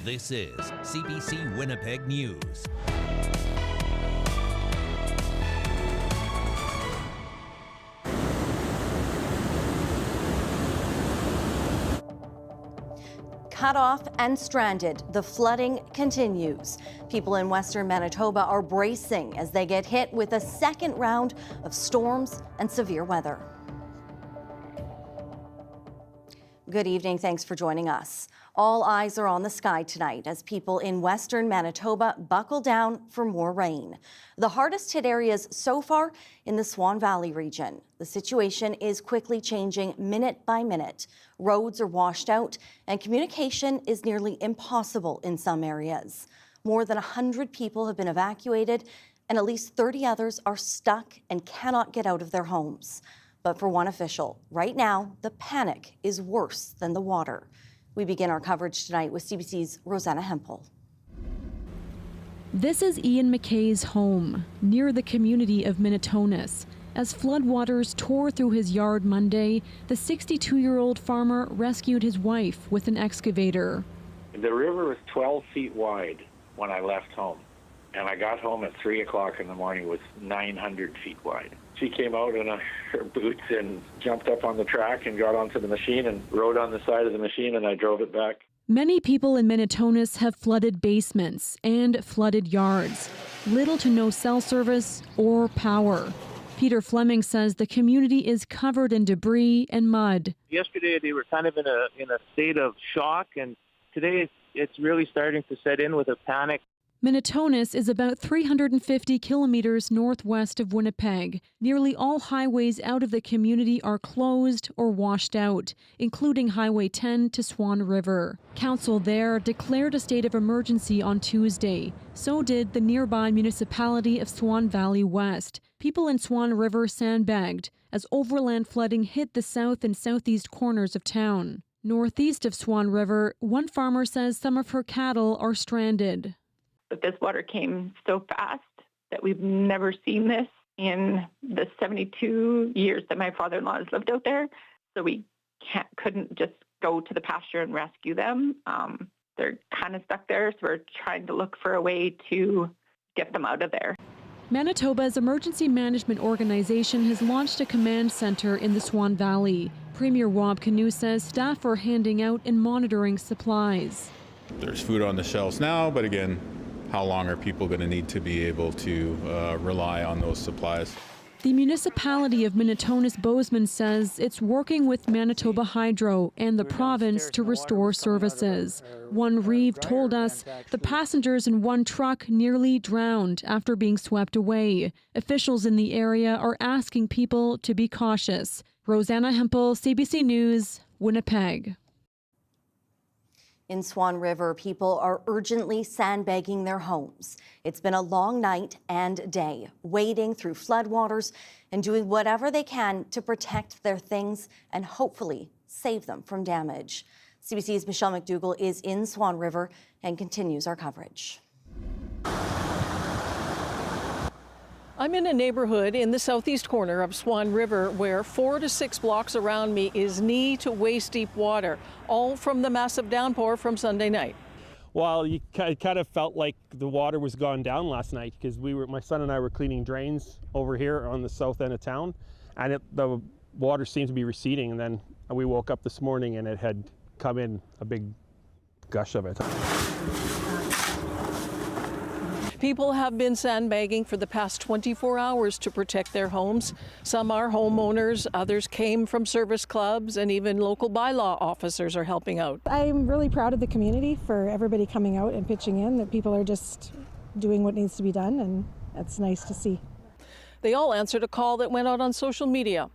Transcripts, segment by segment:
This is CBC Winnipeg News. Cut off and stranded, the flooding continues. People in western Manitoba are bracing as they get hit with a second round of storms and severe weather. Good evening, thanks for joining us. All eyes are on the sky tonight as people in western Manitoba buckle down for more rain. The hardest hit areas so far in the Swan Valley region. The situation is quickly changing minute by minute. Roads are washed out and communication is nearly impossible in some areas. More than 100 people have been evacuated and at least 30 others are stuck and cannot get out of their homes. But for one official, right now, the panic is worse than the water. We begin our coverage tonight with CBC's Rosanna Hempel. This is Ian McKay's home, near the community of Minitonas. As floodwaters tore through his yard Monday, the 62-year-old farmer rescued his wife with an excavator. The river was 12 feet wide when I left home, and I got home at 3 o'clock in the morning. It was 900 feet wide. She came out in her boots and jumped up on the track and got onto the machine and rode on the side of the machine, and I drove it back. Many people in Minitonas have flooded basements and flooded yards. Little to no cell service or power. Peter Fleming says the community is covered in debris and mud. Yesterday they were kind of in a state of shock, and today it's really starting to set in with a panic. Minitonas is about 350 kilometers northwest of Winnipeg. Nearly all highways out of the community are closed or washed out, including Highway 10 to Swan River. Council there declared a state of emergency on Tuesday. So did the nearby municipality of Swan Valley West. People in Swan River sandbagged as overland flooding hit the south and southeast corners of town. Northeast of Swan River, one farmer says some of her cattle are stranded. But this water came so fast that we've never seen this in the 72 years that my father-in-law has lived out there. So we couldn't just go to the pasture and rescue them. They're kind of stuck there, so we're trying to look for a way to get them out of there. Manitoba's emergency management organization has launched a command center in the Swan Valley. Premier Rob Canoe says staff are handing out and monitoring supplies. There's food on the shelves now, but again, how long are people going to need to be able to rely on those supplies? The municipality of Minitonas Bozeman says it's working with Manitoba Hydro and the province to restore services. One Reeve told us the passengers in one truck nearly drowned after being swept away. Officials in the area are asking people to be cautious. Rosanna Hempel, CBC News, Winnipeg. In Swan River, people are urgently sandbagging their homes. It's been a long night and day, wading through floodwaters and doing whatever they can to protect their things and hopefully save them from damage. CBC's Michelle McDougall is in Swan River and continues our coverage. I'm in a neighborhood in the southeast corner of Swan River where 4 to 6 blocks around me is knee to waist deep water, all from the massive downpour from Sunday night. Well, you kind of felt like the water was gone down last night because my son and I were cleaning drains over here on the south end of town, and the water seemed to be receding, and then we woke up this morning and it had come in a big gush of it. People have been sandbagging for the past 24 hours to protect their homes. Some are homeowners, others came from service clubs, and even local bylaw officers are helping out. I'm really proud of the community for everybody coming out and pitching in, that people are just doing what needs to be done, and that's nice to see. They all answered a call that went out on social media.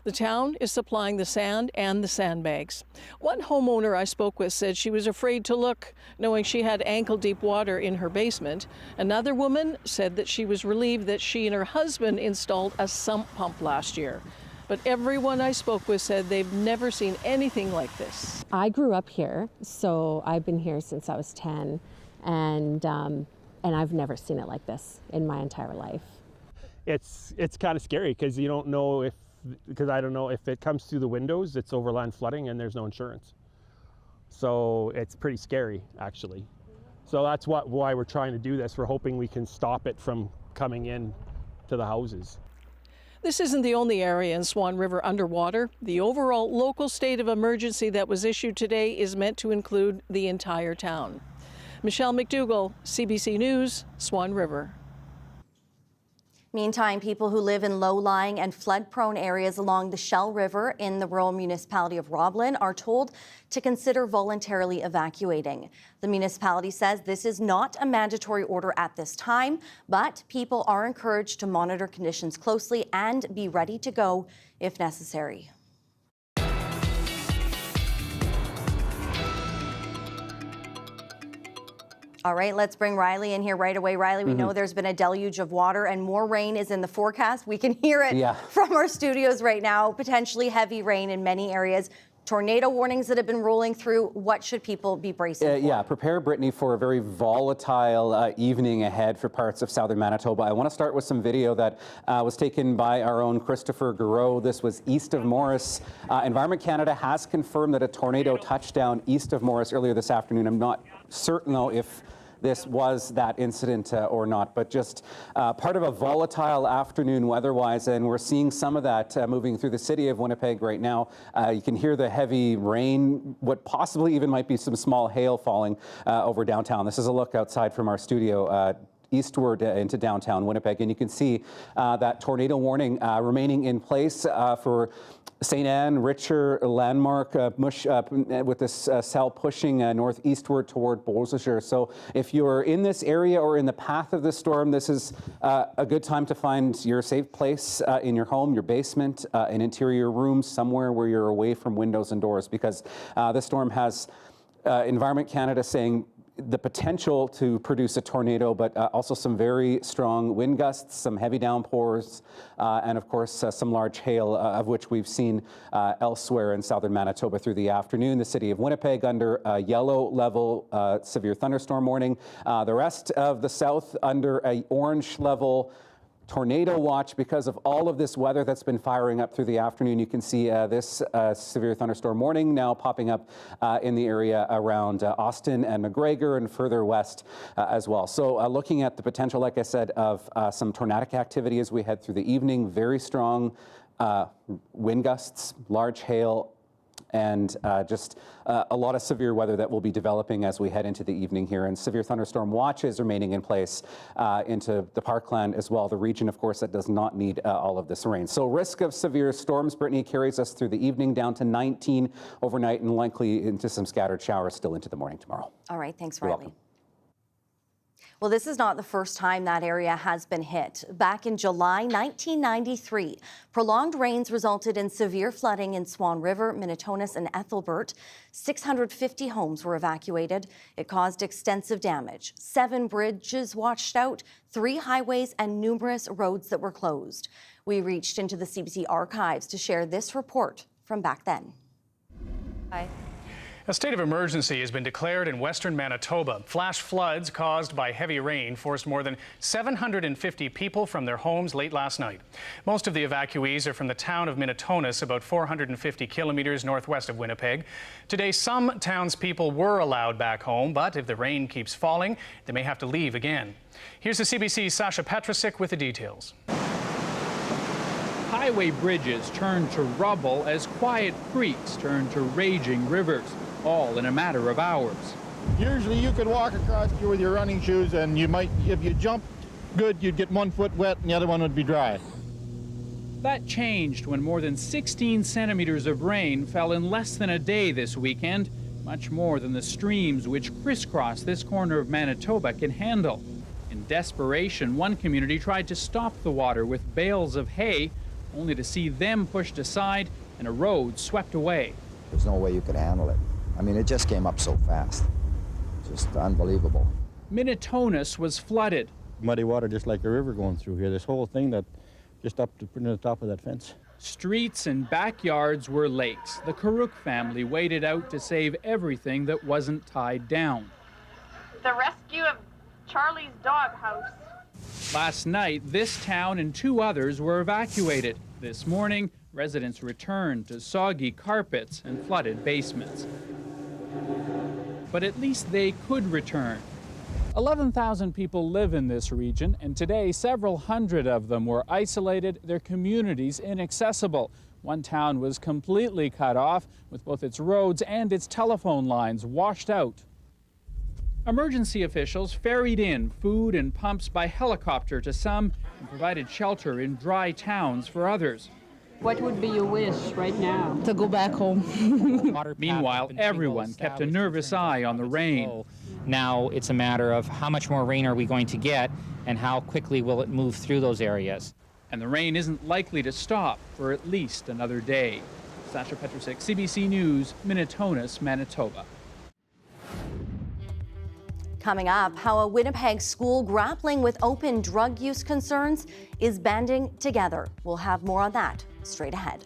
The town is supplying the sand and the sandbags. One homeowner I spoke with said she was afraid to look, knowing she had ankle-deep water in her basement. Another woman said that she was relieved that she and her husband installed a sump pump last year. But everyone I spoke with said they've never seen anything like this. I grew up here, so I've been here since I was 10, and I've never seen it like this in my entire life. It's kind of scary because you don't know because I don't know if it comes through the windows, it's overland flooding and there's no insurance. So it's pretty scary, actually. So that's why we're trying to do this. We're hoping we can stop it from coming in to the houses. This isn't the only area in Swan River underwater. The overall local state of emergency that was issued today is meant to include the entire town. Michelle McDougall, CBC News, Swan River. Meantime, people who live in low-lying and flood-prone areas along the Shell River in the rural municipality of Roblin are told to consider voluntarily evacuating. The municipality says this is not a mandatory order at this time, but people are encouraged to monitor conditions closely and be ready to go if necessary. All right, let's bring Riley in here right away. Riley, we know there's been a deluge of water and more rain is in the forecast. We can hear it from our studios right now. Potentially heavy rain in many areas. Tornado warnings that have been rolling through. What should people be bracing for? Yeah, prepare, Brittany, for a very volatile evening ahead for parts of southern Manitoba. I want to start with some video that was taken by our own Christopher Garreau. This was east of Morris. Environment Canada has confirmed that a tornado touched down east of Morris earlier this afternoon. I'm not certain, though, if this was that incident or not, but just part of a volatile afternoon weather-wise, and we're seeing some of that moving through the city of Winnipeg right now. You can hear the heavy rain, what possibly even might be some small hail falling over downtown. This is a look outside from our studio eastward into downtown Winnipeg, and you can see that tornado warning remaining in place for St. Anne, Richer, Landmark, with this cell pushing northeastward toward Beausejour. So if you're in this area or in the path of the storm, this is a good time to find your safe place in your home, your basement, an interior room, somewhere where you're away from windows and doors, because this storm has Environment Canada saying the potential to produce a tornado, but also some very strong wind gusts, some heavy downpours, and of course some large hail, of which we've seen elsewhere in southern Manitoba through the afternoon. The city of Winnipeg under a yellow level severe thunderstorm warning. The rest of the south under an orange level tornado watch because of all of this weather that's been firing up through the afternoon. You can see this severe thunderstorm warning now popping up in the area around Austin and McGregor and further west as well. So looking at the potential, like I said, of some tornadic activity as we head through the evening, very strong wind gusts, large hail, and just a lot of severe weather that will be developing as we head into the evening here. And severe thunderstorm watches remaining in place into the Parkland as well, the region, of course, that does not need all of this rain. So risk of severe storms, Brittany, carries us through the evening down to 19 overnight and likely into some scattered showers still into the morning tomorrow. All right, thanks, Riley. Well, this is not the first time that area has been hit. Back in July 1993, prolonged rains resulted in severe flooding in Swan River, Minitonas, and Ethelbert. 650 homes were evacuated. It caused extensive damage. 7 bridges washed out, 3 highways, and numerous roads that were closed. We reached into the CBC archives to share this report from back then. Hi. A state of emergency has been declared in western Manitoba. Flash floods caused by heavy rain forced more than 750 people from their homes late last night. Most of the evacuees are from the town of Minitonas, about 450 kilometers northwest of Winnipeg. Today, some townspeople were allowed back home, but if the rain keeps falling, they may have to leave again. Here's the CBC's Sasha Petrasik with the details. Highway bridges turned to rubble as quiet creeks turned to raging rivers, all in a matter of hours. Usually you could walk across here with your running shoes and you might, if you jumped good, you'd get one foot wet and the other one would be dry. That changed when more than 16 centimeters of rain fell in less than a day this weekend, much more than the streams which crisscross this corner of Manitoba can handle. In desperation, one community tried to stop the water with bales of hay, only to see them pushed aside and a road swept away. There's no way you could handle it. I mean, it just came up so fast. Just unbelievable. Minitonas was flooded. Muddy water just like a river going through here. This whole thing that just up to the top of that fence. Streets and backyards were lakes. The Karuk family waded out to save everything that wasn't tied down. The rescue of Charlie's doghouse. Last night, this town and 2 others were evacuated. This morning, residents returned to soggy carpets and flooded basements. But at least they could return. 11,000 people live in this region, and today several hundred of them were isolated, their communities inaccessible. One town was completely cut off, with both its roads and its telephone lines washed out. Emergency officials ferried in food and pumps by helicopter to some and provided shelter in dry towns for others. What would be your wish right now? To go back home. Meanwhile, everyone kept a nervous eye on the rain. Now it's a matter of how much more rain are we going to get and how quickly will it move through those areas. And the rain isn't likely to stop for at least another day. Sasha Petrusik, CBC News, Minnetonka, Manitoba. Coming up, how a Winnipeg school grappling with open drug use concerns is banding together. We'll have more on that straight ahead.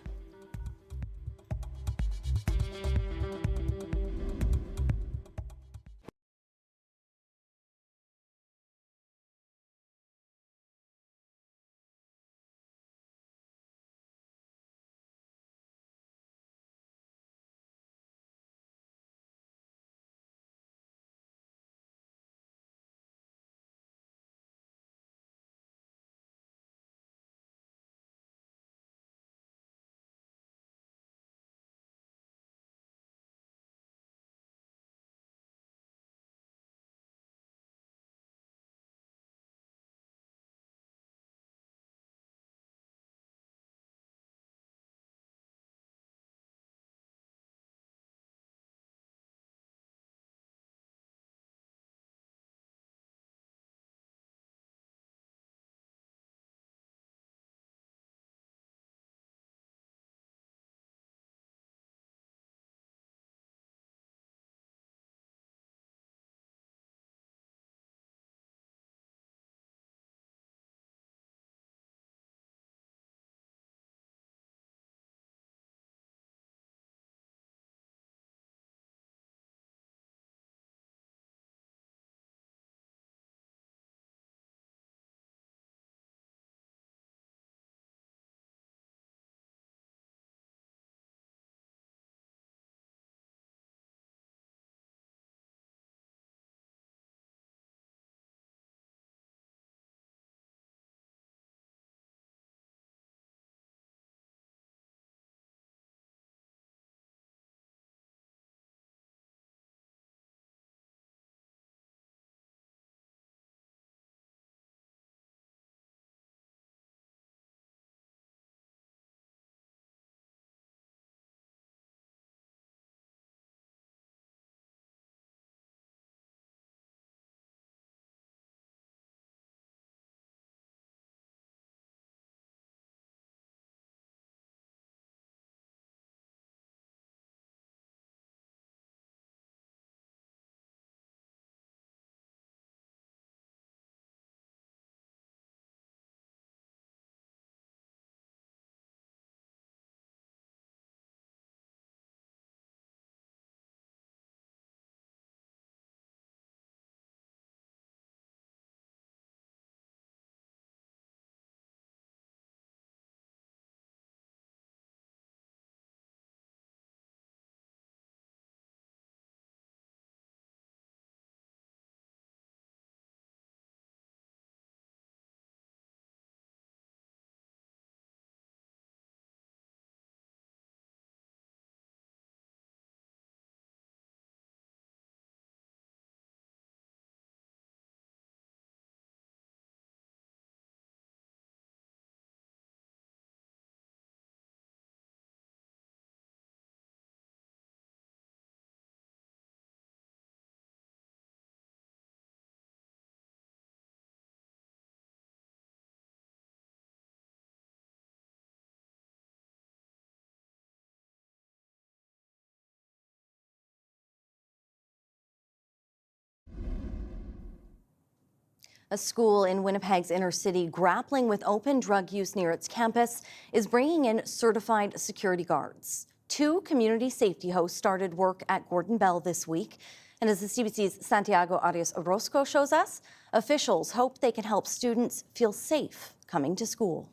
A school in Winnipeg's inner city grappling with open drug use near its campus is bringing in certified security guards. 2 community safety hosts started work at Gordon Bell this week. And as the CBC's Santiago Arias Orozco shows us, officials hope they can help students feel safe coming to school.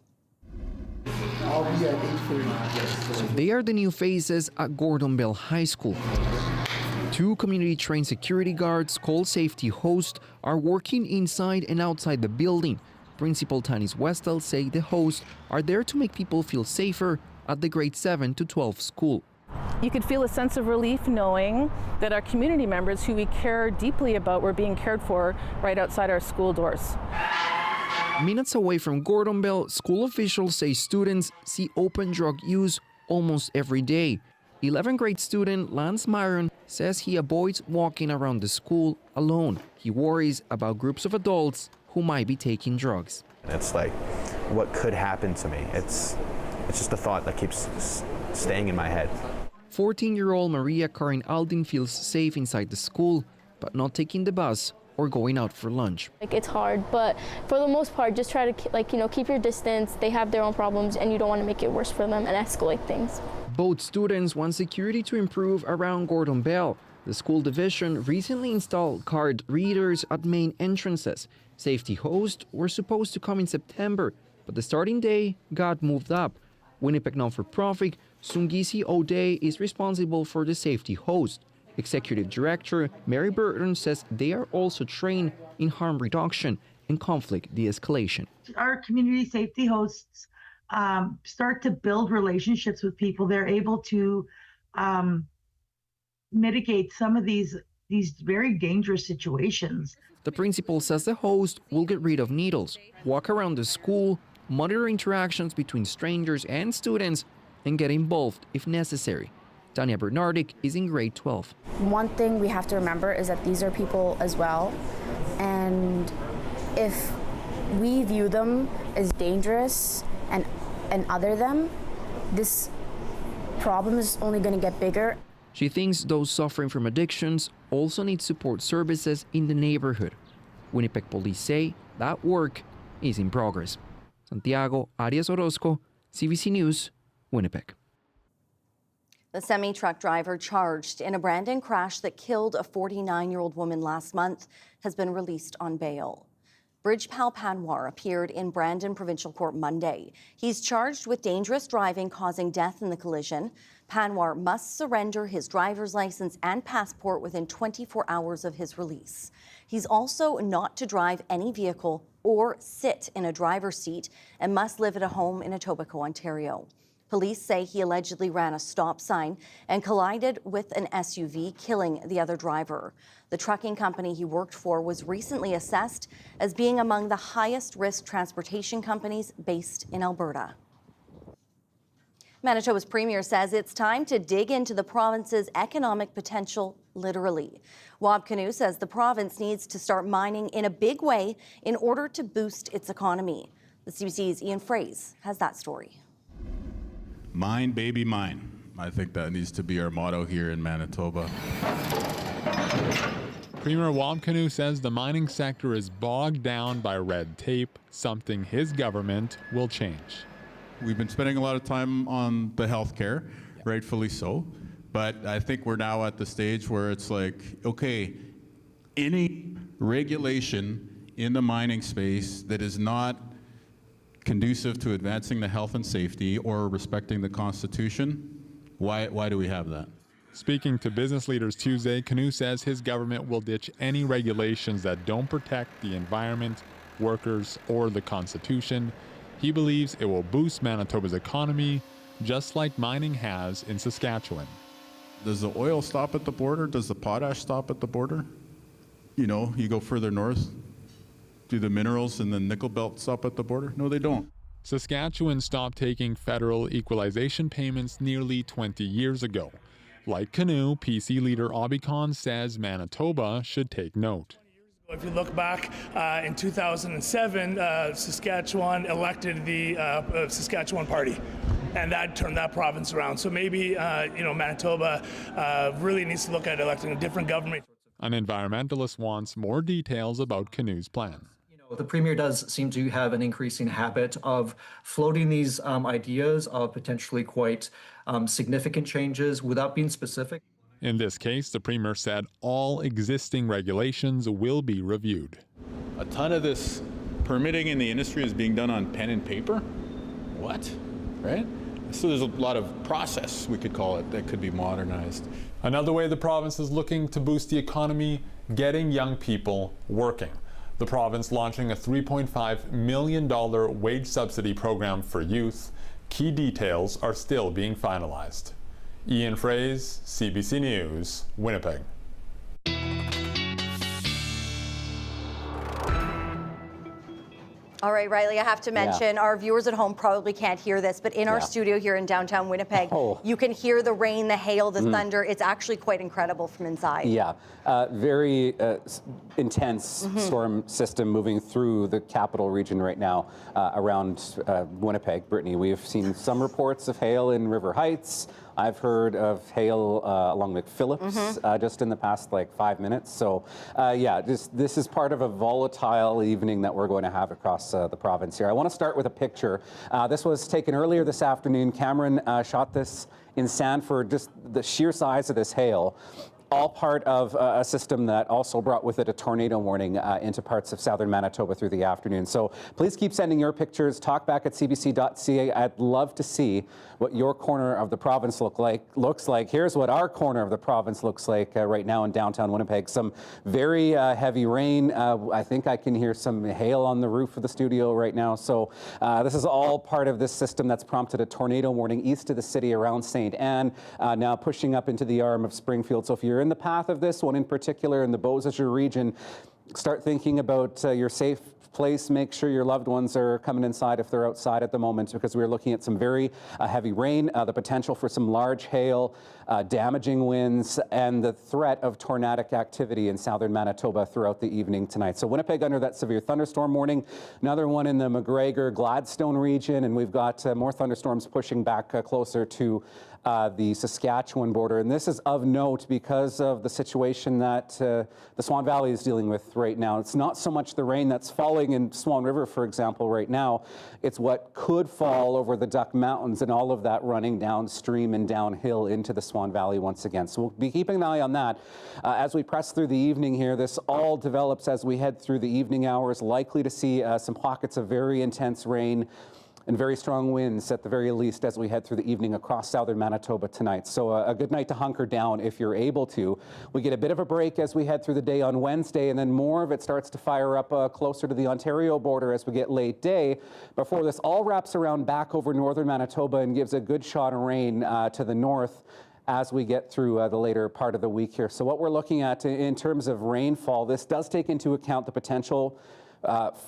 They are the new faces at Gordon Bell High School. 2 community-trained security guards called Safety Host are working inside and outside the building. Principal Tanis Westel say the hosts are there to make people feel safer at the grade 7 to 12 school. You could feel a sense of relief knowing that our community members who we care deeply about were being cared for right outside our school doors. Minutes away from Gordonville, school officials say students see open drug use almost every day. 11th grade student Lance Myron says he avoids walking around the school alone. He worries about groups of adults who might be taking drugs. It's like, what could happen to me? It's just a thought that keeps staying in my head. 14-year-old Maria Karen Aldin feels safe inside the school, but not taking the bus or going out for lunch. It's hard, but for the most part, just try to keep your distance. They have their own problems, and you don't want to make it worse for them and escalate things. Both students want security to improve around Gordon Bell. The school division recently installed card readers at main entrances. Safety hosts were supposed to come in September, but the starting day got moved up. Winnipeg non-for-profit Sungisi O'Day is responsible for the safety host. Executive Director Mary Burton says they are also trained in harm reduction and conflict de-escalation. Our community safety hosts start to build relationships with people. They're able to mitigate some of these very dangerous situations. The principal says the host will get rid of needles, walk around the school, monitor interactions between strangers and students, and get involved if necessary. Tanya Bernardic is in grade 12. One thing we have to remember is that these are people as well, and if we view them as dangerous and other them, this problem is only going to get bigger. She thinks those suffering from addictions also need support services in the neighborhood. Winnipeg police say that work is in progress. Santiago Arias Orozco, CBC News, Winnipeg. The semi-truck driver charged in a Brandon crash that killed a 49-year-old woman last month has been released on bail. Bridgepal Panwar appeared in Brandon Provincial Court Monday. He's charged with dangerous driving causing death in the collision. Panwar must surrender his driver's license and passport within 24 hours of his release. He's also not to drive any vehicle or sit in a driver's seat and must live at a home in Etobicoke, Ontario. Police say he allegedly ran a stop sign and collided with an SUV, killing the other driver. The trucking company he worked for was recently assessed as being among the highest risk transportation companies based in Alberta. Manitoba's premier says it's time to dig into the province's economic potential literally. Wab Kinew says the province needs to start mining in a big way in order to boost its economy. The CBC's Ian Fraze has that story. Mine, baby, mine. I think that needs to be our motto here in Manitoba. Premier Wab Kinew says the mining sector is bogged down by red tape, something his government will change. We've been spending a lot of time on the healthcare, rightfully so, but I think we're now at the stage where it's like, okay, any regulation in the mining space that is not conducive to advancing the health and safety or respecting the Constitution, why do we have that? Speaking to business leaders Tuesday, Kinew says his government will ditch any regulations that don't protect the environment, workers, or the Constitution. He believes it will boost Manitoba's economy, just like mining has in Saskatchewan. Does the oil stop at the border? Does the potash stop at the border? You know, you go further north. Do the minerals and the nickel belt stop at the border? No, they don't. Saskatchewan stopped taking federal equalization payments nearly 20 years ago. Like Kinew, PC leader Obicon says Manitoba should take note. If you look back in 2007, Saskatchewan elected the Saskatchewan Party, and that turned that province around. So maybe Manitoba really needs to look at electing a different government. An environmentalist wants more details about Kinew's plan. The Premier does seem to have an increasing habit of floating these ideas of potentially quite significant changes without being specific. In this case, the Premier said all existing regulations will be reviewed. A ton of this permitting in the industry is being done on pen and paper? What? Right? So there's a lot of process, we could call it, that could be modernized. Another way the province is looking to boost the economy, getting young people working. The province launching a $3.5 million wage subsidy program for youth. Key details are still being finalized. Ian Fraze, CBC News, Winnipeg. All right, Riley, I have to mention, our viewers at home probably can't hear this, but in our studio here in downtown Winnipeg, you can hear the rain, the hail, the thunder. It's actually quite incredible from inside. Yeah, very intense storm system moving through the capital region right now around Winnipeg. Brittany, we've seen some reports of hail in River Heights. I've heard of hail along McPhillips just in the past 5 minutes. So yeah, this is part of a volatile evening that we're going to have across the province here. I want to start with a picture. This was taken earlier this afternoon. Cameron shot this in Sanford, just the sheer size of this hail. All part of a system that also brought with it a tornado warning into parts of southern Manitoba through the afternoon. So please keep sending your pictures. Talk back at cbc.ca. I'd love to see what your corner of the province looks like. Here's what our corner of the province looks like right now in downtown Winnipeg. Some very heavy rain. I think I can hear some hail on the roof of the studio right now. So this is all part of this system that's prompted a tornado warning east of the city around St. Anne, now pushing up into the arm of Springfield. So if you're in the path of this one in particular in the Beausejour region, start thinking about your safe place. Make sure your loved ones are coming inside if they're outside at the moment, because we're looking at some very heavy rain, the potential for some large hail, damaging winds, and the threat of tornadic activity in southern Manitoba throughout the evening tonight. So Winnipeg under that severe thunderstorm warning, another one in the McGregor, Gladstone region, and we've got more thunderstorms pushing back closer to the Saskatchewan border. And this is of note because of the situation that the Swan Valley is dealing with right now. It's not so much the rain that's falling in Swan River, for example, right now. It's what could fall over the Duck Mountains and all of that running downstream and downhill into the Swan Valley once again. So we'll be keeping an eye on that. As we press through the evening here, this all develops as we head through the evening hours, likely to see some pockets of very intense rain and very strong winds at the very least as we head through the evening across southern Manitoba tonight. So a good night to hunker down if you're able to. We get a bit of a break as we head through the day on Wednesday, and then more of it starts to fire up closer to the Ontario border as we get late day, before this all wraps around back over northern Manitoba and gives a good shot of rain to the north as we get through the later part of the week here. So what we're looking at in terms of rainfall, this does take into account the potential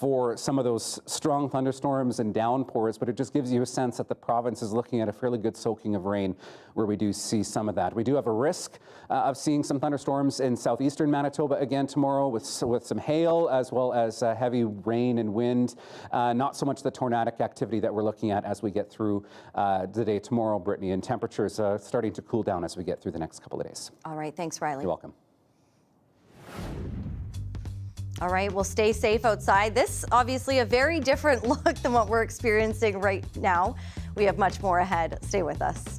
for some of those strong thunderstorms and downpours, but it just gives you a sense that the province is looking at a fairly good soaking of rain where we do see some of that. We do have a risk of seeing some thunderstorms in southeastern Manitoba again tomorrow with some hail as well as heavy rain and wind. Not so much the tornadic activity that we're looking at as we get through the day tomorrow, Brittany, and temperatures starting to cool down as we get through the next couple of days. All right, thanks, Riley. You're welcome. All right, well, stay safe outside. This obviously a very different look than what we're experiencing right now. We have much more ahead. Stay with us.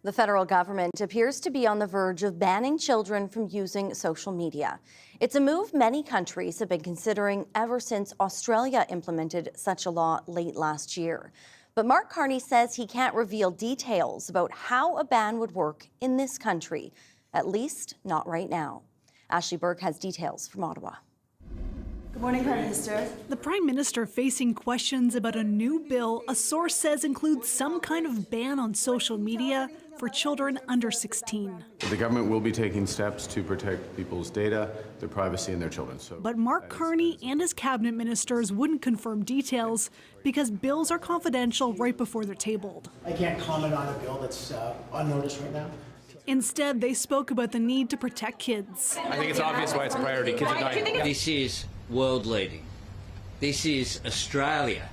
The federal government appears to be on the verge of banning children from using social media. It's a move many countries have been considering ever since Australia implemented such a law late last year. But Mark Carney says he can't reveal details about how a ban would work in this country, at least not right now. Ashley Burke has details from Ottawa. Good morning, Prime Minister. The Prime Minister facing questions about a new bill a source says includes some kind of ban on social media for children under 16. The government will be taking steps to protect people's data, their privacy, and their children. But Mark Carney and his cabinet ministers wouldn't confirm details because bills are confidential right before they're tabled. I can't comment on a bill that's on notice right now. Instead, they spoke about the need to protect kids. I think it's obvious why it's a priority. Kids are dying. This is world leading. This is Australia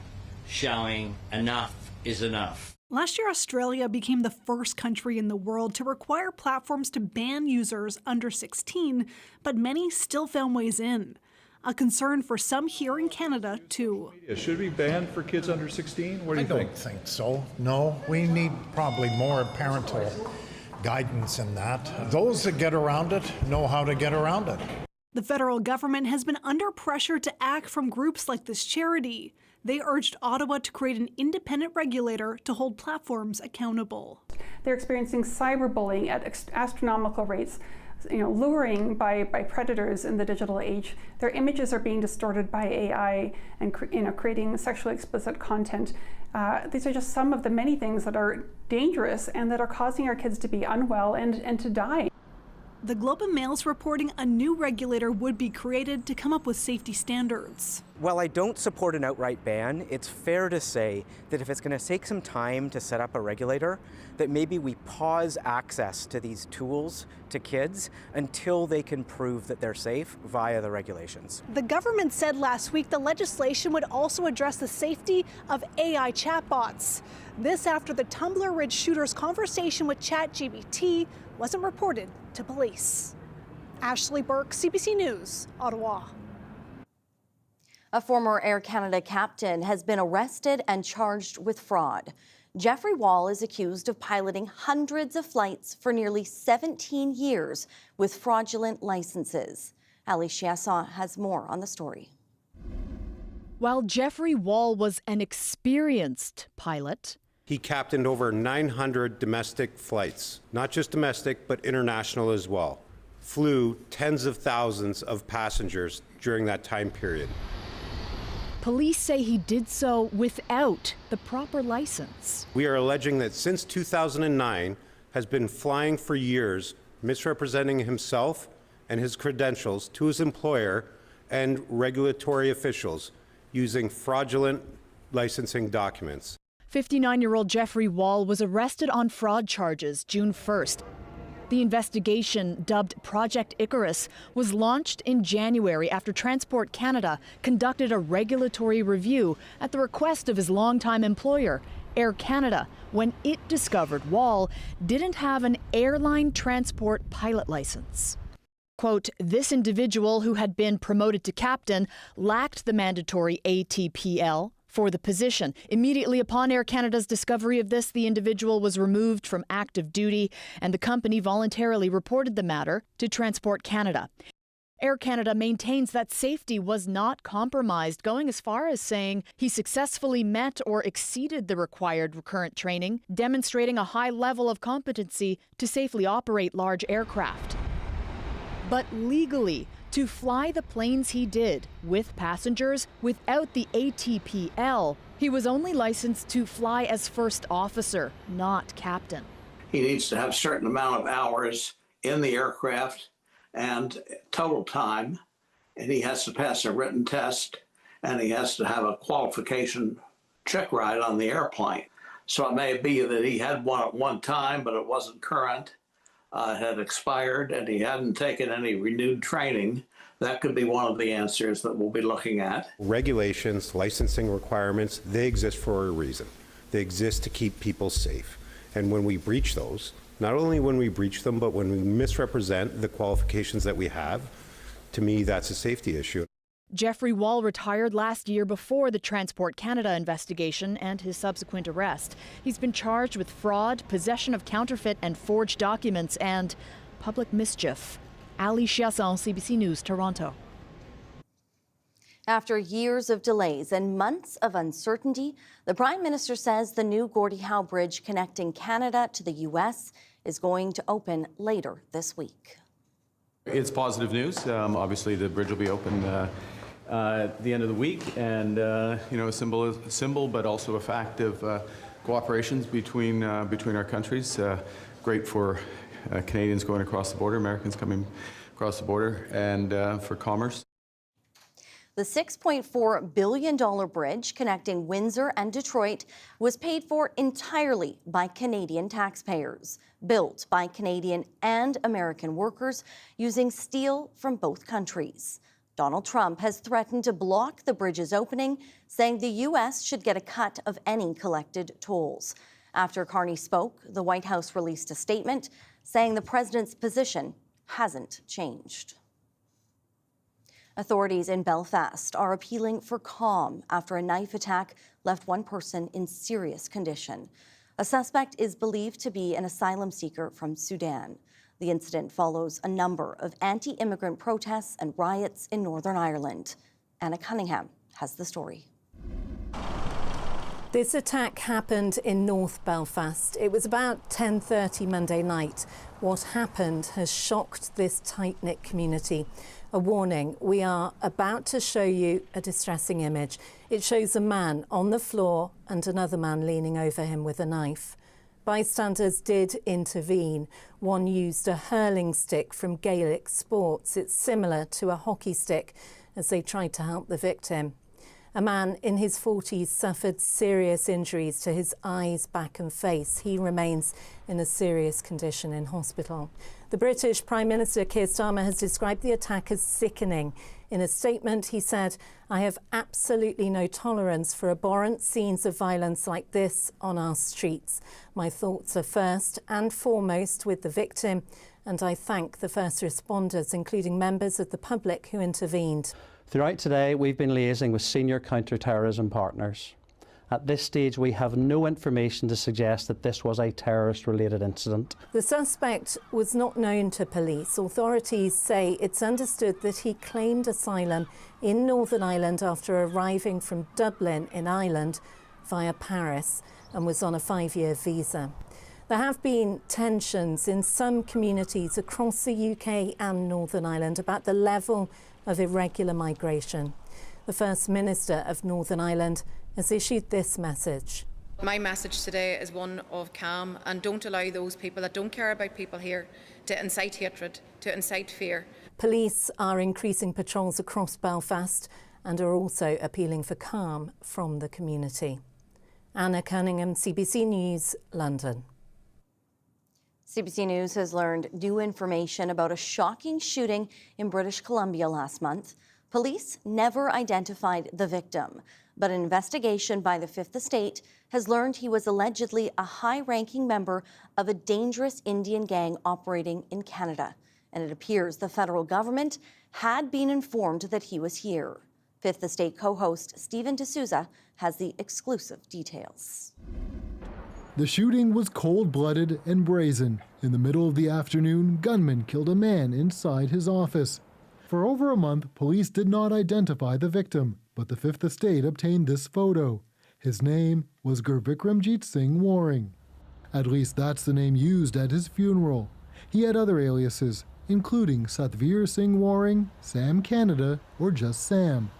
showing enough is enough. Last year, Australia became the first country in the world to require platforms to ban users under 16, but many still found ways in. A concern for some here in Canada, too. It should be banned for kids under 16? What do you think? I don't think so. No, we need probably more parental guidance in that. Those that get around it know how to get around it. The federal government has been under pressure to act from groups like this charity. They urged Ottawa to create an independent regulator to hold platforms accountable. They're experiencing cyberbullying at astronomical rates, luring by predators in the digital age. Their images are being distorted by AI and creating sexually explicit content. These are just some of the many things that are dangerous and that are causing our kids to be unwell and to die. The Globe and Mail's reporting a new regulator would be created to come up with safety standards. While I don't support an outright ban, it's fair to say that if it's going to take some time to set up a regulator, that maybe we pause access to these tools to kids until they can prove that they're safe via the regulations. The government said last week the legislation would also address the safety of AI chatbots. This after the Tumbler Ridge shooter's conversation with ChatGPT wasn't reported to police. Ashley Burke, CBC News, Ottawa. A former Air Canada captain has been arrested and charged with fraud. Jeffrey Wall is accused of piloting hundreds of flights for nearly 17 years with fraudulent licenses. Ali Chiasson has more on the story. While Jeffrey Wall was an experienced pilot, he captained over 900 domestic flights, not just domestic, but international as well. Flew tens of thousands of passengers during that time period. Police say he did so without the proper license. We are alleging that since 2009 has been flying for years, misrepresenting himself and his credentials to his employer and regulatory officials using fraudulent licensing documents. 59-year-old Jeffrey Wall was arrested on fraud charges June 1st. The investigation, dubbed Project Icarus, was launched in January after Transport Canada conducted a regulatory review at the request of his longtime employer, Air Canada, when it discovered Wall didn't have an airline transport pilot license. Quote, this individual who had been promoted to captain lacked the mandatory ATPL for the position. Immediately upon Air Canada's discovery of this, the individual was removed from active duty and the company voluntarily reported the matter to Transport Canada. Air Canada maintains that safety was not compromised, going as far as saying he successfully met or exceeded the required recurrent training, demonstrating a high level of competency to safely operate large aircraft. But legally, to fly the planes he did with passengers without the ATPL, he was only licensed to fly as first officer, not captain. He needs to have a certain amount of hours in the aircraft and total time, and he has to pass a written test, and he has to have a qualification check ride on the airplane. So it may be that he had one at one time, but it wasn't current. Had expired and he hadn't taken any renewed training. That could be one of the answers that we'll be looking at. Regulations, licensing requirements, they exist for a reason. They exist to keep people safe. And when we breach those, not only when we breach them, but when we misrepresent the qualifications that we have, to me, that's a safety issue. Jeffrey Wall retired last year before the Transport Canada investigation and his subsequent arrest. He's been charged with fraud, possession of counterfeit and forged documents, and public mischief. Ali Chiasson, CBC News, Toronto. After years of delays and months of uncertainty, the Prime Minister says the new Gordie Howe Bridge connecting Canada to the U.S. is going to open later this week. It's positive news. Obviously, the bridge will be open at the end of the week, and a symbol, but also a fact of cooperations between our countries. Great for Canadians going across the border, Americans coming across the border, and for commerce. The $6.4 billion bridge connecting Windsor and Detroit was paid for entirely by Canadian taxpayers, built by Canadian and American workers using steel from both countries. Donald Trump has threatened to block the bridge's opening, saying the U.S. should get a cut of any collected tolls. After Carney spoke, the White House released a statement saying the president's position hasn't changed. Authorities in Belfast are appealing for calm after a knife attack left one person in serious condition. A suspect is believed to be an asylum seeker from Sudan. The incident follows a number of anti-immigrant protests and riots in Northern Ireland. Anna Cunningham has the story. This attack happened in North Belfast. It was about 10:30 Monday night. What happened has shocked this tight-knit community. A warning, we are about to show you a distressing image. It shows a man on the floor and another man leaning over him with a knife. Bystanders did intervene. One used a hurling stick from Gaelic sports. It's similar to a hockey stick, as they tried to help the victim. A man in his 40s suffered serious injuries to his eyes, back and face. He remains in a serious condition in hospital. The British Prime Minister Keir Starmer has described the attack as sickening. In a statement, he said, "I have absolutely no tolerance for abhorrent scenes of violence like this on our streets. My thoughts are first and foremost with the victim, and I thank the first responders, including members of the public who intervened." Throughout today, we've been liaising with senior counter-terrorism partners. At this stage, we have no information to suggest that this was a terrorist-related incident. The suspect was not known to police. Authorities say it's understood that he claimed asylum in Northern Ireland after arriving from Dublin in Ireland via Paris and was on a 5-year visa. There have been tensions in some communities across the UK and Northern Ireland about the level of irregular migration. The First Minister of Northern Ireland has issued this message. My message today is one of calm, and don't allow those people that don't care about people here to incite hatred, to incite fear. Police are increasing patrols across Belfast and are also appealing for calm from the community. Anna Cunningham, CBC News, London. CBC News has learned new information about a shocking shooting in British Columbia last month. Police never identified the victim, but an investigation by the Fifth Estate has learned he was allegedly a high-ranking member of a dangerous Indian gang operating in Canada. And it appears the federal government had been informed that he was here. Fifth Estate co-host Stephen D'Souza has the exclusive details. The shooting was cold-blooded and brazen. In the middle of the afternoon, gunmen killed a man inside his office. For over a month, police did not identify the victim, but the Fifth Estate obtained this photo. His name was Gurvikramjit Singh Waring. At least that's the name used at his funeral. He had other aliases, including Satvir Singh Waring, Sam Canada, or just Sam.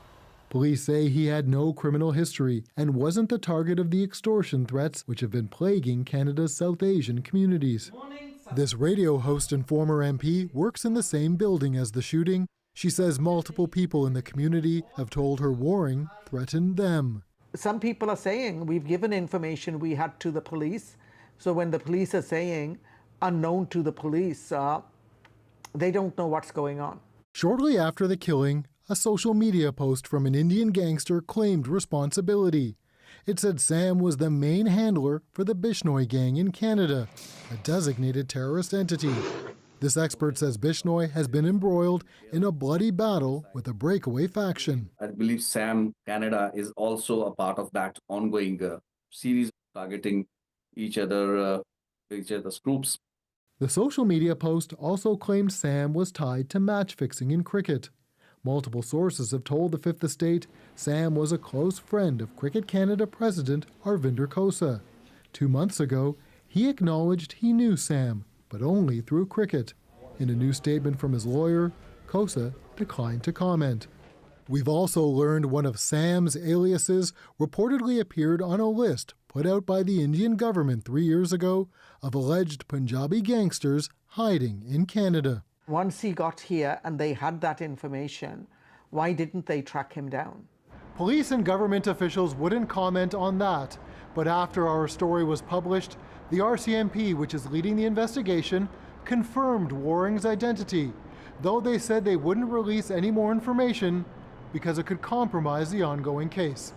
Police say he had no criminal history and wasn't the target of the extortion threats which have been plaguing Canada's South Asian communities. This radio host and former MP works in the same building as the shooting. She says multiple people in the community have told her Waring threatened them. Some people are saying we've given information we had to the police. So when the police are saying unknown to the police, they don't know what's going on. Shortly after the killing, a social media post from an Indian gangster claimed responsibility. It said Sam was the main handler for the Bishnoi gang in Canada, a designated terrorist entity. This expert says Bishnoi has been embroiled in a bloody battle with a breakaway faction. I believe SAM Canada is also a part of that ongoing series targeting each other's groups. The social media post also claimed Sam was tied to match fixing in cricket. Multiple sources have told the Fifth Estate Sam was a close friend of Cricket Canada President Arvinder Kosa. 2 months ago, he acknowledged he knew Sam, but only through cricket. In a new statement from his lawyer, Kosa declined to comment. We've also learned one of Sam's aliases reportedly appeared on a list put out by the Indian government 3 years ago of alleged Punjabi gangsters hiding in Canada. Once he got here and they had that information, why didn't they track him down? Police and government officials wouldn't comment on that, but after our story was published, the RCMP, which is leading the investigation, confirmed Waring's identity, though they said they wouldn't release any more information because it could compromise the ongoing case.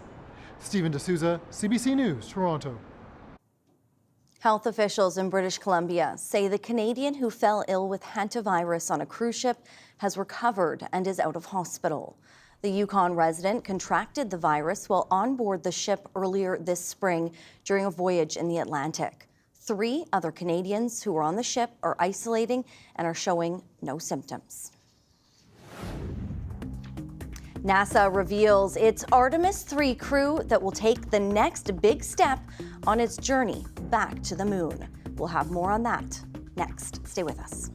Stephen D'Souza, CBC News, Toronto. Health officials in British Columbia say the Canadian who fell ill with hantavirus on a cruise ship has recovered and is out of hospital. The Yukon resident contracted the virus while on board the ship earlier this spring during a voyage in the Atlantic. 3 other Canadians who were on the ship are isolating and are showing no symptoms. NASA reveals its Artemis 3 crew that will take the next big step on its journey back to the moon. We'll have more on that next. Stay with us.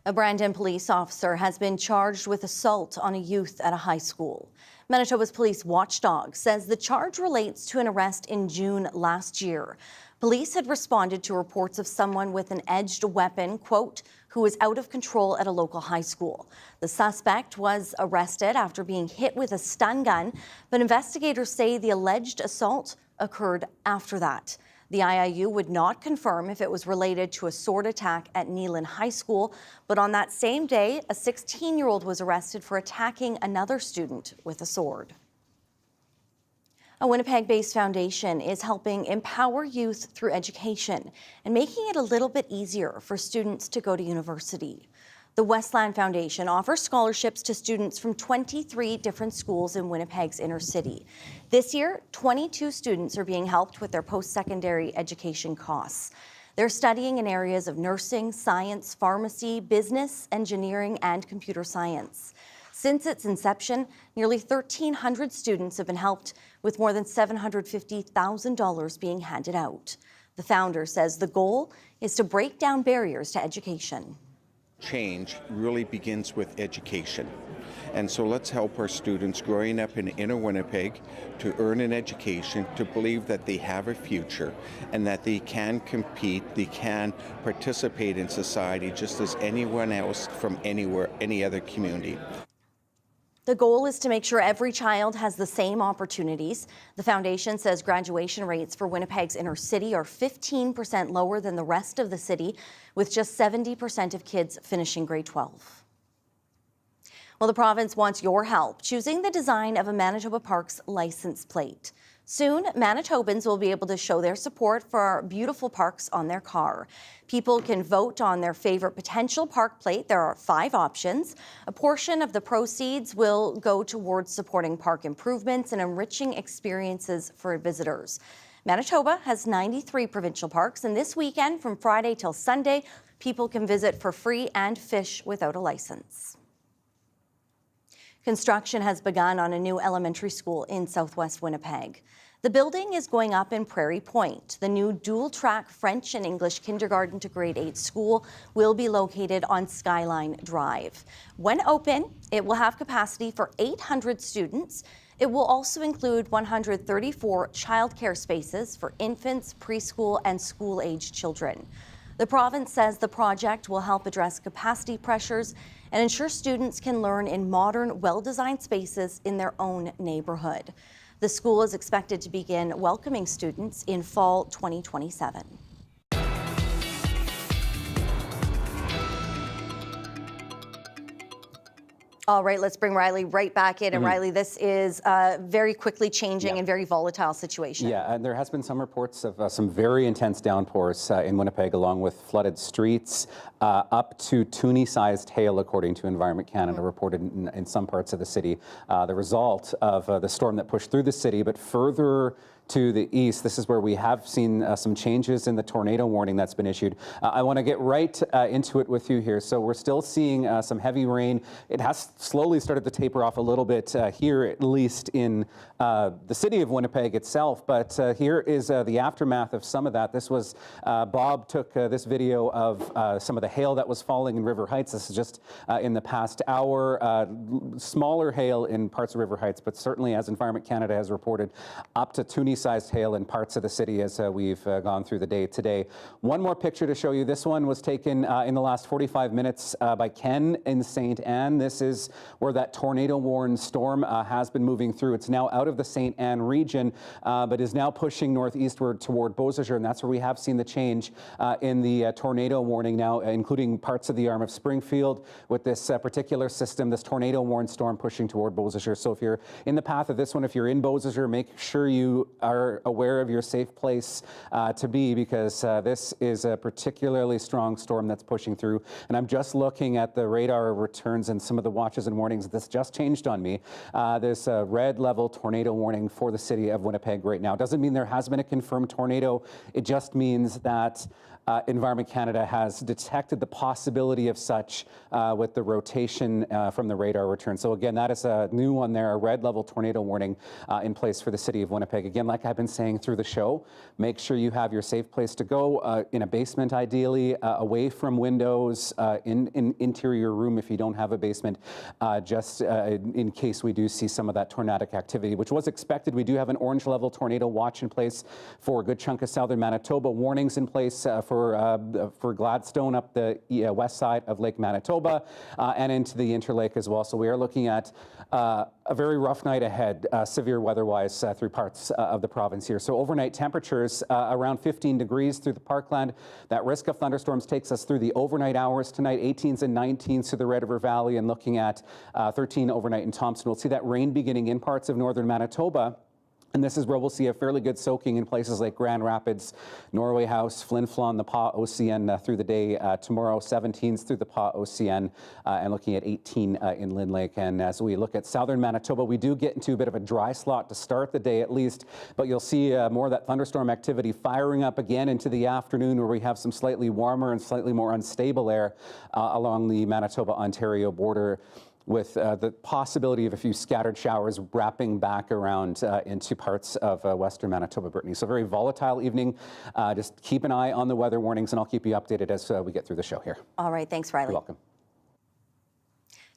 A Brandon police officer has been charged with assault on a youth at a high school. Manitoba's police watchdog says the charge relates to an arrest in June last year. Police had responded to reports of someone with an edged weapon, quote, who was out of control at a local high school. The suspect was arrested after being hit with a stun gun, but investigators say the alleged assault occurred after that. The IIU would not confirm if it was related to a sword attack at Neelan High School, but on that same day, a 16-year-old was arrested for attacking another student with a sword. A Winnipeg-based foundation is helping empower youth through education and making it a little bit easier for students to go to university. The Westland Foundation offers scholarships to students from 23 different schools in Winnipeg's inner city. This year, 22 students are being helped with their post-secondary education costs. They're studying in areas of nursing, science, pharmacy, business, engineering, and computer science. Since its inception, nearly 1,300 students have been helped, with more than $750,000 being handed out. The founder says the goal is to break down barriers to education. Change really begins with education. And so let's help our students growing up in inner Winnipeg to earn an education, to believe that they have a future and that they can compete, they can participate in society just as anyone else from anywhere, any other community. The goal is to make sure every child has the same opportunities. The foundation says graduation rates for Winnipeg's inner city are 15% lower than the rest of the city, with just 70% of kids finishing grade 12. Well, the province wants your help choosing the design of a Manitoba Parks license plate. Soon, Manitobans will be able to show their support for our beautiful parks on their car. People can vote on their favorite potential park plate. There are 5 options. A portion of the proceeds will go towards supporting park improvements and enriching experiences for visitors. Manitoba has 93 provincial parks, and this weekend, from Friday till Sunday, people can visit for free and fish without a license. Construction has begun on a new elementary school in southwest Winnipeg. The building is going up in Prairie Point. The new dual-track French and English kindergarten to grade 8 school will be located on Skyline Drive. When open, it will have capacity for 800 students. It will also include 134 childcare spaces for infants, preschool, and school-aged children. The province says the project will help address capacity pressures and ensure students can learn in modern, well-designed spaces in their own neighborhood. The school is expected to begin welcoming students in fall 2027. All right, let's bring Riley right back in. And Riley, this is a very quickly changing and very volatile situation. Yeah, and there has been some reports of some very intense downpours in Winnipeg, along with flooded streets, up to toonie-sized hail, according to Environment Canada, reported in some parts of the city. The result of the storm that pushed through the city, but further to the east, this is where we have seen some changes in the tornado warning that's been issued. I want to get right into it with you here. So we're still seeing some heavy rain. It has slowly started to taper off a little bit here, at least in the city of Winnipeg itself. But here is the aftermath of some of that. This was, Bob took this video of some of the hail that was falling in River Heights. This is just in the past hour. Smaller hail in parts of River Heights, but certainly, as Environment Canada has reported, up to toonie-sized hail in parts of the city as we've gone through the day today. One more picture to show you. This one was taken in the last 45 minutes by Ken in St. Anne. This is where that tornado-warned storm has been moving through. It's now out of the St. Anne region, but is now pushing northeastward toward Beausejour, and that's where we have seen the change in the tornado warning now, including parts of the arm of Springfield with this particular system, this tornado-warned storm pushing toward Beausejour. So if you're in the path of this one, if you're in Beausejour, make sure you are aware of your safe place to be, because this is a particularly strong storm that's pushing through. And I'm just looking at the radar returns and some of the watches and warnings. This just changed on me. There's a red level tornado warning for the city of Winnipeg right now. Doesn't mean there has been a confirmed tornado. It just means that Environment Canada has detected the possibility of such with the rotation from the radar return. So again, that is a new one there, a red level tornado warning in place for the city of Winnipeg. Again, like like I've been saying through the show, make sure you have your safe place to go, in a basement ideally, away from windows, in an interior room if you don't have a basement, just in case we do see some of that tornadic activity, which was expected. We do have an orange level tornado watch in place for a good chunk of southern Manitoba, warnings in place for Gladstone up the west side of Lake Manitoba and into the Interlake as well. So we are looking at a very rough night ahead, severe weather-wise, through parts of the province here. So overnight temperatures around 15 degrees through the Parkland. That risk of thunderstorms takes us through the overnight hours tonight, 18s and 19s through the Red River Valley, and looking at 13 overnight in Thompson. We'll see that rain beginning in parts of northern Manitoba. And this is where we'll see a fairly good soaking in places like Grand Rapids, Norway House, Flin Flon, the Pas-Océan through the day tomorrow, 17s through the Pas-Océan, and looking at 18 in Lynn Lake. And as we look at southern Manitoba, we do get into a bit of a dry slot to start the day at least, but you'll see more of that thunderstorm activity firing up again into the afternoon, where we have some slightly warmer and slightly more unstable air along the Manitoba-Ontario border, with the possibility of a few scattered showers wrapping back around into parts of western Manitoba, Brittany. So very volatile evening. Just keep an eye on the weather warnings, and I'll keep you updated as we get through the show here. All right, thanks, Riley. You're welcome.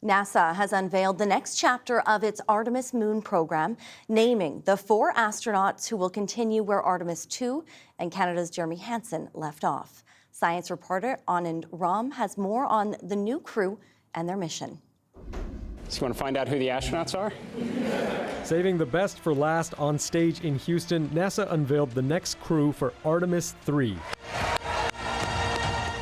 NASA has unveiled the next chapter of its Artemis Moon program, naming the 4 astronauts who will continue where Artemis 2 and Canada's Jeremy Hansen left off. Science reporter Anand Ram has more on the new crew and their mission. So you want to find out who the astronauts are? Saving the best for last, on stage in Houston, NASA unveiled the next crew for Artemis 3.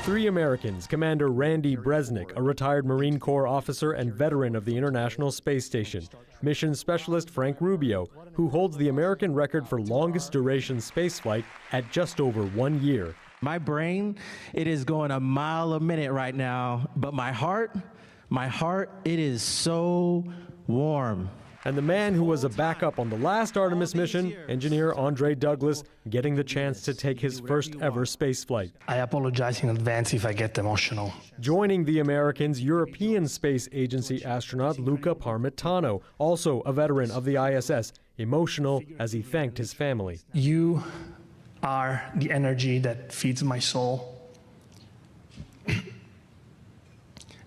3 Americans, Commander Randy Bresnik, a retired Marine Corps officer and veteran of the International Space Station, Mission Specialist Frank Rubio, who holds the American record for longest duration spaceflight at just over 1 year. My brain, it is going a mile a minute right now, but my heart, it is so warm. And the man who was a backup on the last Artemis mission, engineer Andre Douglas, getting the chance to take his first ever spaceflight. I apologize in advance if I get emotional. Joining the Americans, European Space Agency astronaut Luca Parmitano, also a veteran of the ISS, emotional as he thanked his family. You are the energy that feeds my soul.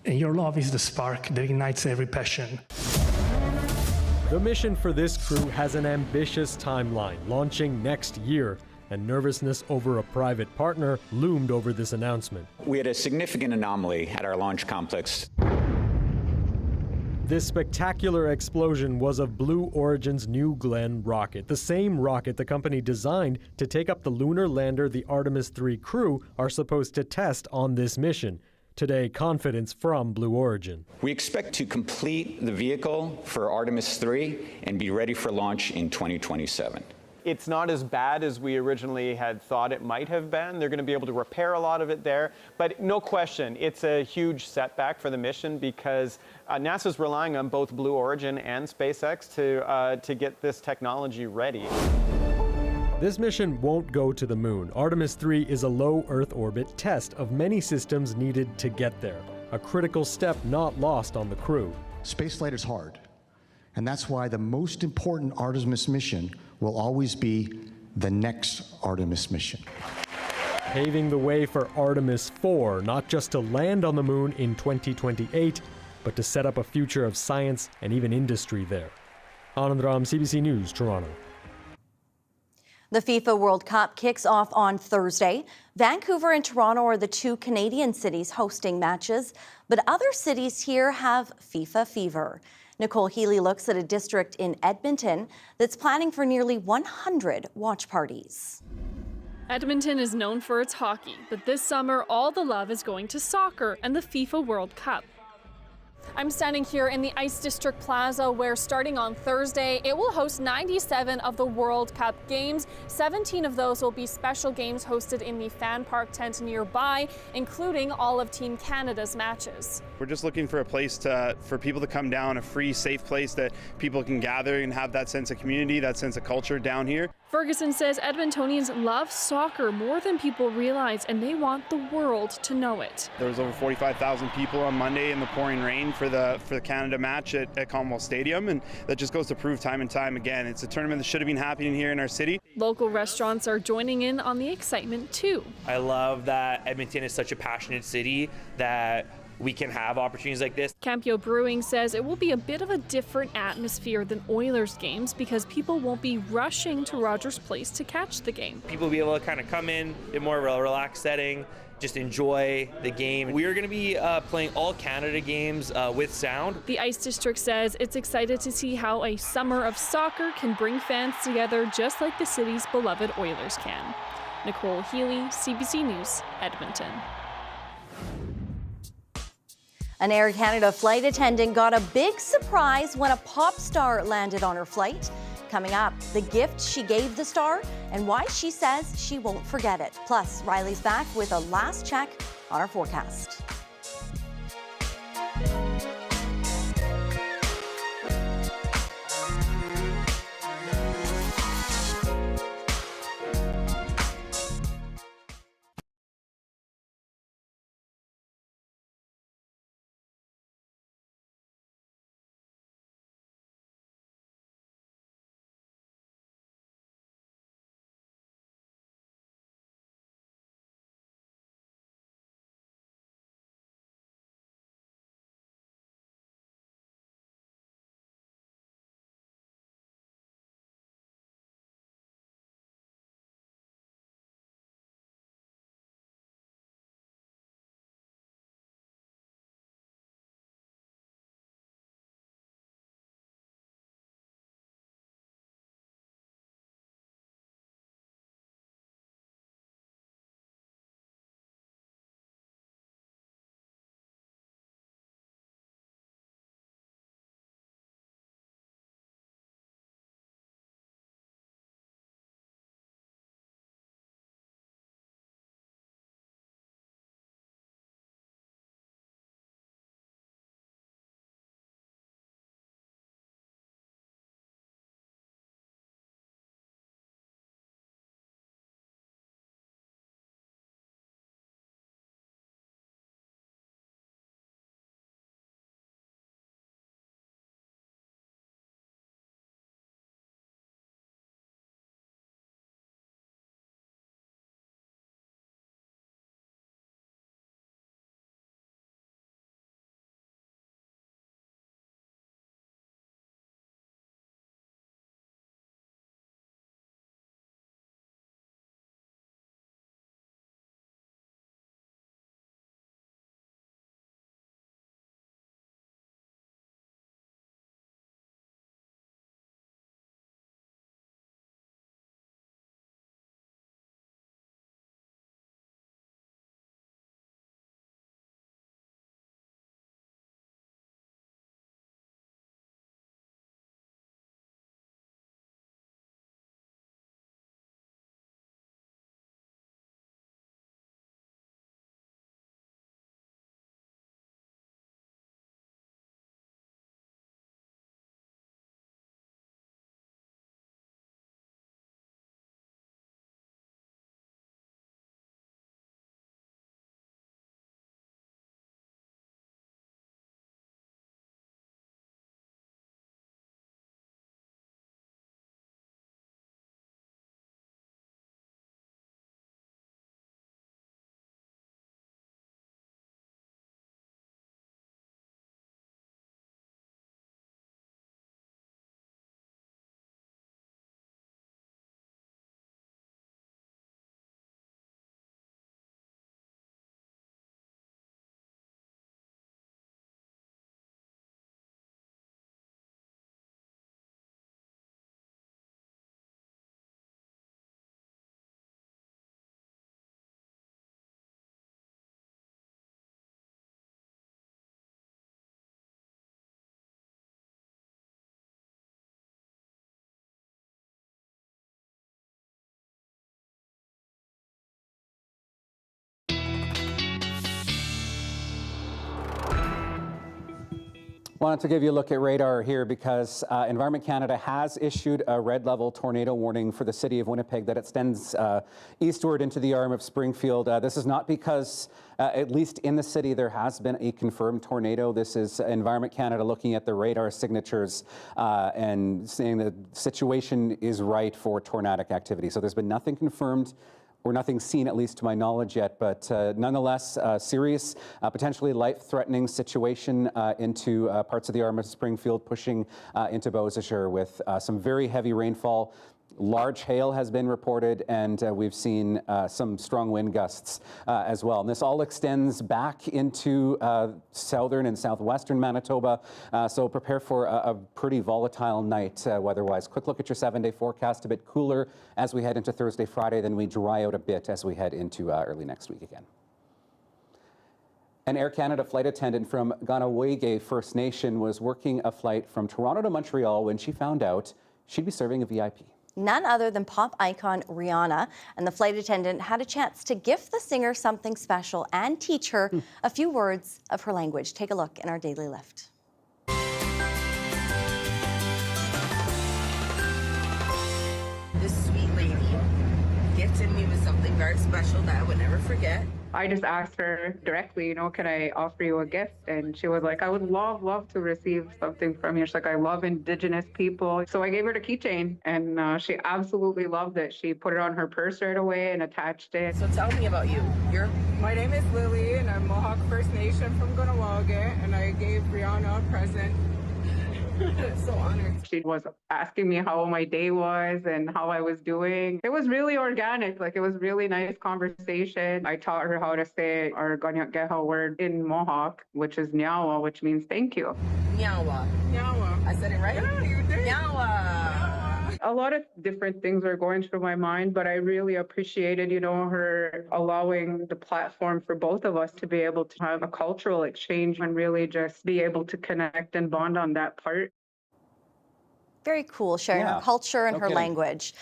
And your love is the spark that ignites every passion. The mission for this crew has an ambitious timeline, launching next year, and nervousness over a private partner loomed over this announcement. We had a significant anomaly at our launch complex. This spectacular explosion was of Blue Origin's New Glenn rocket, the same rocket the company designed to take up the lunar lander the Artemis 3 crew are supposed to test on this mission. Today, confidence from Blue Origin. We expect to complete the vehicle for Artemis 3 and be ready for launch in 2027. It's not as bad as we originally had thought it might have been. They're going to be able to repair a lot of it there. But no question, it's a huge setback for the mission because NASA's relying on both Blue Origin and SpaceX to get this technology ready. This mission won't go to the moon. Artemis 3 is a low Earth orbit test of many systems needed to get there, a critical step not lost on the crew. Spaceflight is hard, and that's why the most important Artemis mission will always be the next Artemis mission. Paving the way for Artemis 4, not just to land on the moon in 2028, but to set up a future of science and even industry there. Anand Ram, CBC News, Toronto. The FIFA World Cup kicks off on Thursday. Vancouver and Toronto are the 2 Canadian cities hosting matches, but other cities here have FIFA fever. Nicole Healy looks at a district in Edmonton that's planning for nearly 100 watch parties. Edmonton is known for its hockey, but this summer all the love is going to soccer and the FIFA World Cup. I'm standing here in the Ice District Plaza where starting on Thursday, it will host 97 of the World Cup games. 17 of those will be special games hosted in the fan park tent nearby, including all of Team Canada's matches. We're just looking for a place for people to come down, a free, safe place that people can gather and have that sense of community, that sense of culture down here. Ferguson says Edmontonians love soccer more than people realize, and they want the world to know it. There was over 45,000 people on Monday in the pouring rain for the Canada match at Commonwealth Stadium, and that just goes to prove time and time again. It's a tournament that should have been happening here in our city. Local restaurants are joining in on the excitement too. I love that Edmonton is such a passionate city that we can have opportunities like this. Campio Brewing says it will be a bit of a different atmosphere than Oilers games because people won't be rushing to Rogers Place to catch the game. People will be able to kind of come in more of a relaxed setting, just enjoy the game. We are going to be playing all Canada games with sound. The Ice District says it's excited to see how a summer of soccer can bring fans together just like the city's beloved Oilers can. Nicole Healy, CBC News, Edmonton. An Air Canada flight attendant got a big surprise when a pop star landed on her flight. Coming up, the gift she gave the star and why she says she won't forget it. Plus, Riley's back with a last check on our forecast. Wanted to give you a look at radar here because Environment Canada has issued a red level tornado warning for the city of Winnipeg that extends eastward into the arm of Springfield. This is not because, at least in the city, there has been a confirmed tornado. This is Environment Canada looking at the radar signatures and saying the situation is right for tornadic activity. So there's been nothing confirmed or nothing seen, at least to my knowledge yet, but nonetheless, serious, potentially life-threatening situation into parts of the arm of Springfield, pushing into Beausejour with some very heavy rainfall. Large hail has been reported, and we've seen some strong wind gusts as well. And this all extends back into southern and southwestern Manitoba, so prepare for a pretty volatile night weather-wise. Quick look at your 7-day forecast, a bit cooler as we head into Thursday, Friday, then we dry out a bit as we head into early next week again. An Air Canada flight attendant from Ganawege First Nation was working a flight from Toronto to Montreal when she found out she'd be serving a VIP. None other than pop icon Rihanna, and the flight attendant had a chance to gift the singer something special and teach her a few words of her language. Take a look in our Daily Lift. This sweet lady gifted me with something very special that I would never forget. I just asked her directly, can I offer you a gift? And she was like, I would love to receive something from you. She's like, I love Indigenous people. So I gave her the keychain, and she absolutely loved it. She put it on her purse right away and attached it. So tell me about you. My name is Lily, and I'm Mohawk First Nation from Ganawage, and I gave Rihanna a present. I'm so honored. She was asking me how my day was and how I was doing. It was really organic. It was really nice conversation. I taught her how to say our Ganyageha word in Mohawk, which is nyawa, which means thank you. Nyawa. Nyawa. I said it right? Yeah, you did. Nyawa. A lot of different things were going through my mind, but I really appreciated, her allowing the platform for both of us to be able to have a cultural exchange and really just be able to connect and bond on that part. Very cool, sharing her culture and her kidding. language.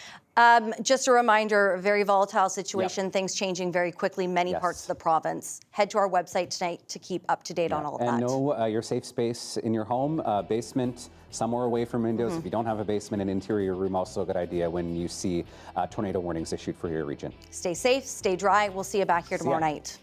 Just a reminder, very volatile situation, things changing very quickly, many parts of the province. Head to our website tonight to keep up to date on all of that. And know your safe space in your home, basement, somewhere away from windows. If you don't have a basement, an interior room, also a good idea when you see tornado warnings issued for your region. Stay safe, stay dry. We'll see you back here tomorrow night.